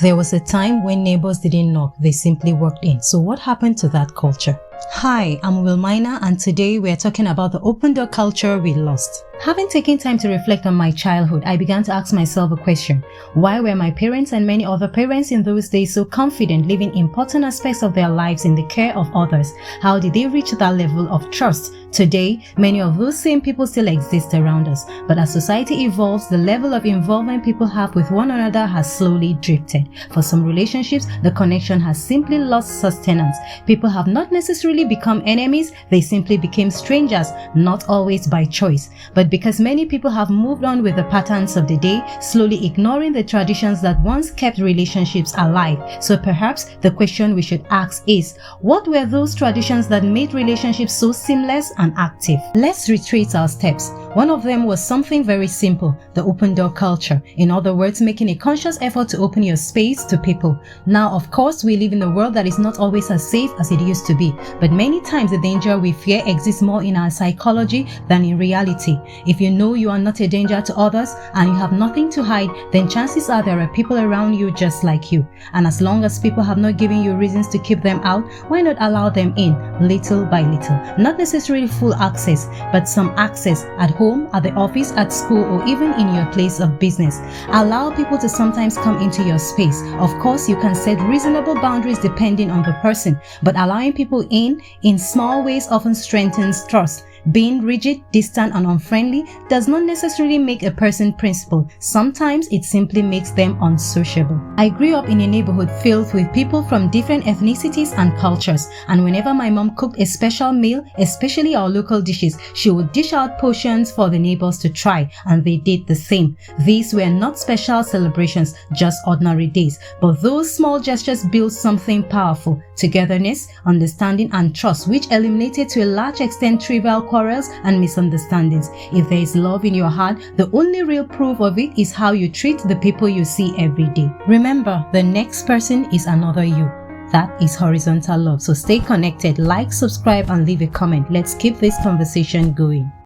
There was a time when neighbors didn't knock, they simply walked in. So what happened to that culture? Hi, I'm Whilmyner, and today we're talking about the open door culture we lost. Having taken time to reflect on my childhood, I began to ask myself a question. Why were my parents and many other parents in those days so confident leaving important aspects of their lives in the care of others? How did they reach that level of trust? Today, many of those same people still exist around us, but as society evolves, the level of involvement people have with one another has slowly drifted. For some relationships, the connection has simply lost sustenance. People have not necessarily become enemies, they simply became strangers, not always by choice, but because many people have moved on with the patterns of the day, slowly ignoring the traditions that once kept relationships alive. So perhaps the question we should ask is, what were those traditions that made relationships so seamless and active? Let's retrace our steps. One of them was something very simple, the open door culture. In other words, making a conscious effort to open your space to people. Now, of course, we live in a world that is not always as safe as it used to be, but many times the danger we fear exists more in our psychology than in reality. If you know you are not a danger to others and you have nothing to hide, then chances are there are people around you just like you. And as long as people have not given you reasons to keep them out, why not allow them in little by little? Not necessarily full access, but some access at home, at the office, at school, or even in your place of business. Allow people to sometimes come into your space. Of course, you can set reasonable boundaries depending on the person, but allowing people in small ways often strengthens trust. Being rigid, distant, and unfriendly does not necessarily make a person principled. Sometimes it simply makes them unsociable. I grew up in a neighborhood filled with people from different ethnicities and cultures, and whenever my mom cooked a special meal, especially our local dishes, she would dish out portions for the neighbors to try, and they did the same. These were not special celebrations, just ordinary days, but those small gestures built something powerful: togetherness, understanding, and trust, which eliminated to a large extent trivial quarrels and misunderstandings. If there is love in your heart, the only real proof of it is how you treat the people you see every day. Remember, the next person is another you. That is horizontal love. So stay connected, like, subscribe, and leave a comment. Let's keep this conversation going.